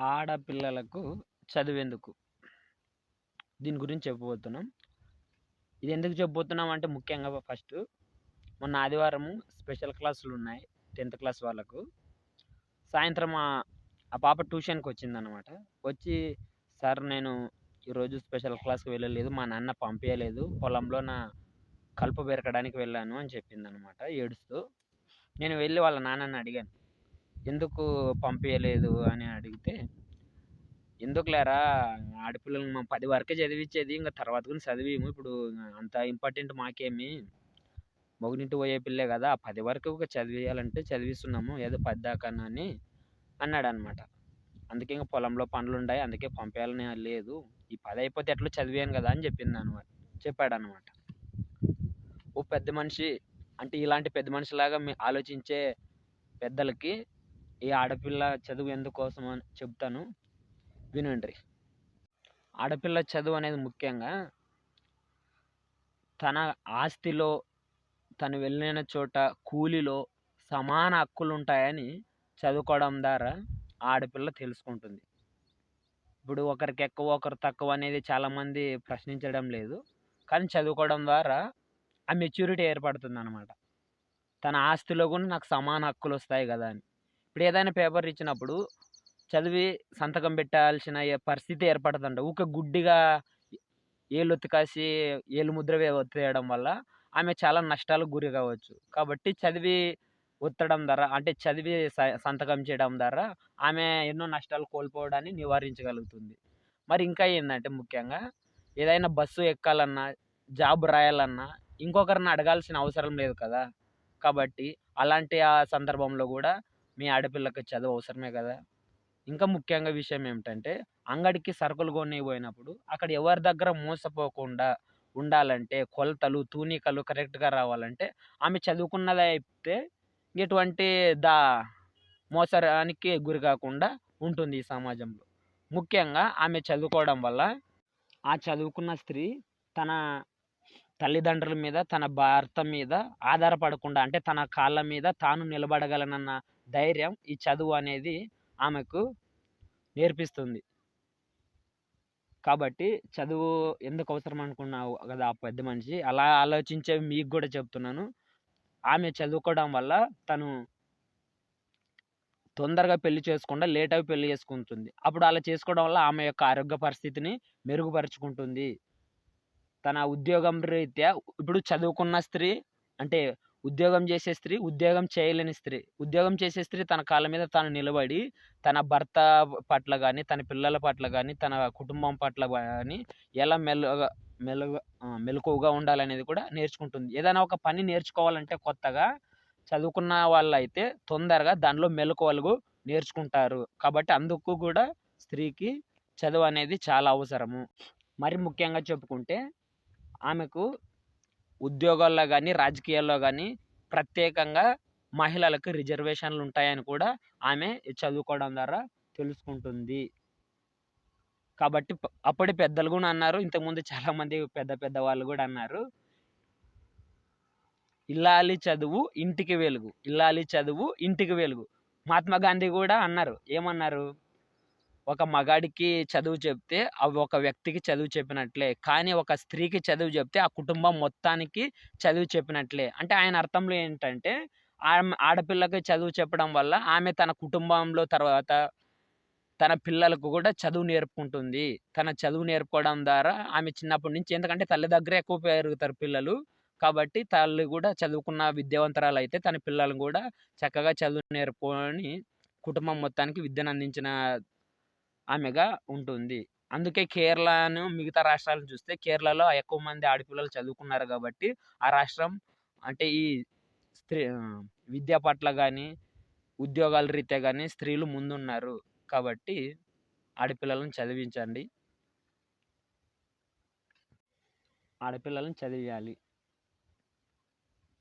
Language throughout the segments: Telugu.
ఆడపిల్లలకు చదువెందుకు? దీని గురించి చెప్పబోతున్నాం. ఇది ఎందుకు చెప్పబోతున్నాం అంటే ముఖ్యంగా ఫస్టు మొన్న ఆదివారము స్పెషల్ క్లాసులున్నాయి 10థ్ క్లాస్ వాళ్ళకు. సాయంత్రం ఆ పాప ట్యూషన్‌కొచ్చిందనమాట. వచ్చి సార్ నేను ఈరోజు స్పెషల్ క్లాస్‌కి వెళ్ళలేదు. మా నాన్న పంపియలేదు. పొలంలో కలుపు పెరకడానికి వెళ్ళాను అని చెప్పిందనమాట ఏడుస్తూ. నేను వెళ్ళి వాళ్ళ నాన్నని అడిగాను. ఎందుకు పంపియలేదు అని అడిగితే, ఎందుకులేరా ఆడపిల్లలని 10 వరకే చదివిచ్చేది. ఇంక తర్వాత కూడా చదివియము. ఇప్పుడు అంత ఇంపార్టెంట్ మాకేమి. మొగుడింటికి పోయే పిల్లే కదా! 10 వరకు చదివియాలంటే చదివిస్తున్నాము. ఏదో 10 దాకానా అని అన్నాడనమాట. అందుకే ఇంక పొలంలో పనులుండాయి. అందుకే పంపియాలని లేదు. ఈ 10 అయిపోతే ఎట్లో చదివాను కదా అని చెప్పాడనమాట. ఓ పెద్ద మనిషి అంటే ఇలాంటి పెద్ద మనిషిలాగా ఆలోచించే పెద్దలకి ఈ ఆడపిల్ల చదువు ఎందుకోసం అని చెప్తాను. వినండి. ఆడపిల్ల చదువు అనేది ముఖ్యంగా తన ఆస్తిలో, తను వెళ్ళిన చోట కూలిలో సమాన హక్కులుంటాయని చదువుకోవడం ద్వారా ఆడపిల్ల తెలుసుకుంటుంది. ఇప్పుడు ఒకరికి ఎక్కువ, ఒకరు తక్కువ అనేది చాలామంది ప్రశ్నించడం లేదు. కానీ చదువుకోవడం ద్వారా ఆ మెచ్యూరిటీ ఏర్పడుతుందనమాట. తన ఆస్తిలో కూడా నాకు సమాన హక్కులొస్తాయి కదా అని. ఇప్పుడు ఏదైనా పేపర్ ఇచ్చినప్పుడు చదివి సంతకం పెట్టాల్సిన పరిస్థితి ఏర్పడదంట. ఊకే గుడ్డిగా ఏళ్ళొత్తికాసి ఏలు ముద్ర ఒత్తేయడం వల్ల ఆమె చాలా నష్టాలకు గురి కావచ్చు. కాబట్టి చదివి ఒత్తడం ద్వారా అంటే చదివి సంతకం చేయడం ద్వారా ఆమె ఎన్నో నష్టాలు కోల్పోవడాన్ని నివారించగలుగుతుంది. మరి ఇంకా ఏందంటే ముఖ్యంగా ఏదైనా బస్సు ఎక్కాలన్నా, జాబ్ రాయాలన్నా ఇంకొకరిని అడగాల్సిన అవసరం లేదు కదా! కాబట్టి అలాంటి సందర్భంలో కూడా మీ ఆడపిల్లకి చదువు అవసరమే కదా! ఇంకా ముఖ్యంగా విషయం ఏమిటంటే అంగడికి సరుకులు కొనేకి పోయినప్పుడు అక్కడ ఎవరి దగ్గర మోసపోకుండా ఉండాలంటే కొలతలు, తూనికలు కరెక్ట్‌గా రావాలంటే ఆమె చదువుకున్నదే అయితే ఎటువంటి దా మోసరానికి గురి కాకుండా ఉంటుంది ఈ సమాజంలో. ముఖ్యంగా ఆమె చదువుకోవడం వల్ల ఆ చదువుకున్న స్త్రీ తన తల్లిదండ్రుల మీద, తన భర్త మీద ఆధారపడకుండా అంటే తన కాళ్ళ మీద తాను నిలబడగలనన్న ధైర్యం ఈ చదువు అనేది ఆమెకు నేర్పిస్తుంది. కాబట్టి చదువు ఎందుకు అవసరం అనుకున్నావు కదా ఆ పెద్ద మనిషి. అలా ఆలోచించే మీకు కూడా చెప్తున్నాను. ఆమె చదువుకోవడం వల్ల తను తొందరగా పెళ్లి చేసుకుండా లేట్‌గా పెళ్లి చేసుకుంటుంది. అప్పుడు అలా చేసుకోవడం వల్ల ఆమె యొక్క ఆరోగ్య పరిస్థితిని మెరుగుపరుచుకుంటుంది. తన ఉద్యోగం రీత్యా ఇప్పుడు చదువుకున్న స్త్రీ అంటే ఉద్యోగం చేసే స్త్రీ, ఉద్యోగం చేయలేని స్త్రీ. ఉద్యోగం చేసే స్త్రీ తన కాళ్ళ మీద తాను నిలబడి తన భర్త పట్ల గాని, తన పిల్లల పట్ల గాని, తన కుటుంబం పట్ల గాని ఎలా మెలకువగా ఉండాలనేది కూడా నేర్చుకుంటుంది. ఏదైనా ఒక పని నేర్చుకోవాలంటే కొత్తగా చదువుకున్న వాళ్ళైతే తొందరగా దానిలో మెళకువలు నేర్చుకుంటారు. కాబట్టి అందుకు కూడా స్త్రీకి చదువు అనేది చాలా అవసరము. మరి ముఖ్యంగా చెప్పుకుంటే ఆమెకు ఉద్యోగాల్లో గాని, రాజకీయాల్లో గాని ప్రత్యేకంగా మహిళలకు రిజర్వేషన్‌లు ఉంటాయని కూడా ఆమె చదువుకోవడం ద్వారా తెలుసుకుంటుంది. కాబట్టి అప్పటి పెద్దలు గూడా అన్నారు. ఇంతకుముందు చాలామంది పెద్ద పెద్ద వాళ్ళు గూడా అన్నారు. ఇల్లాలి చదువు ఇంటికి వెలుగు. ఇల్లాలి చదువు ఇంటికి వెలుగు. మహాత్మా గాంధీ గూడా అన్నారు. ఏమన్నారు? ఒక మగాడికి చదువు చెప్తే అవి ఒక వ్యక్తికి చదువు చెప్పినట్లే. కానీ ఒక స్త్రీకి చదువు చెప్తే ఆ కుటుంబం మొత్తానికి చదువు చెప్పినట్లే. అంటే ఆయన అర్థంలో ఏంటంటే ఆడపిల్లకి చదువు చెప్పడం వల్ల ఆమె తన కుటుంబంలో తర్వాత తన పిల్లలకు కూడా చదువు నేర్పుకుంటుంది. తన చదువు నేర్పుకోవడం ద్వారా ఆమె చిన్నప్పటి నుంచి ఎందుకంటే తల్లి దగ్గరే ఎక్కువ పెరుగుతారు పిల్లలు. కాబట్టి తల్లి కూడా చదువుకున్న విద్యావంతురాలైతే తన పిల్లలను కూడా చక్కగా చదువు నేర్పుకొని కుటుంబం మొత్తానికి విద్యను అందించిన ఆమెగా ఉంటుంది. అందుకే కేరళను మిగతా రాష్ట్రాలను చూస్తే కేరళలో ఎక్కువ మంది ఆడపిల్లలు చదువుకున్నారు కాబట్టి ఆ రాష్ట్రం అంటే ఈ విద్య పట్ల గాని, ఉద్యోగాల రీత్యా గాని స్త్రీలు ముందున్నారు. కాబట్టి ఆడపిల్లలను చదివించండి. ఆడపిల్లలను చదివియాలి.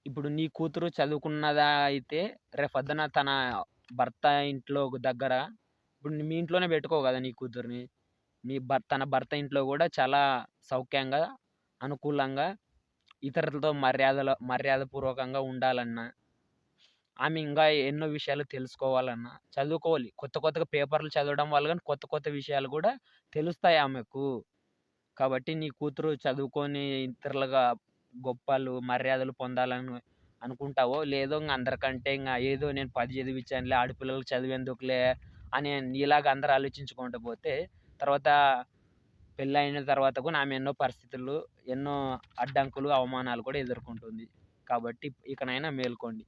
ఇప్పుడు నీ కూతురు చదువుకున్నదా అయితే రేపొద్దున తన భర్త ఇంట్లో దగ్గర ఇప్పుడు మీ ఇంట్లోనే పెట్టుకోవు కదా నీ కూతుర్ని. తన భర్త ఇంట్లో కూడా చాలా సౌఖ్యంగా, అనుకూలంగా ఇతరులతో మర్యాదపూర్వకంగా ఉండాలన్నా, ఆమె ఇంకా ఎన్నో విషయాలు తెలుసుకోవాలన్నా చదువుకోవాలి. కొత్త కొత్తగా పేపర్‌లు చదవడం వల్ల గాని కొత్త కొత్త విషయాలు గూడా తెలుస్తాయి ఆమెకు. కాబట్టి నీ కూతురు చదువుకొని ఇతరులుగా గొప్పలు, మర్యాదలు పొందాలని అనుకుంటావో, లేదో అందరికంటే ఏదో నేను 10 చదివిచ్చానులే ఆడపిల్లలకి చదువెందుకులే అని నీలాగా అందరూ ఆలోచించుకుంటూ పోతే, తర్వాత పెళ్ళైన తర్వాత కూడా ఆమె ఎన్నో పరిస్థితులు, ఎన్నో అడ్డంకులు, అవమానాలు కూడా ఎదుర్కొంటుంది. కాబట్టి ఇకనైనా మేలుకోండి.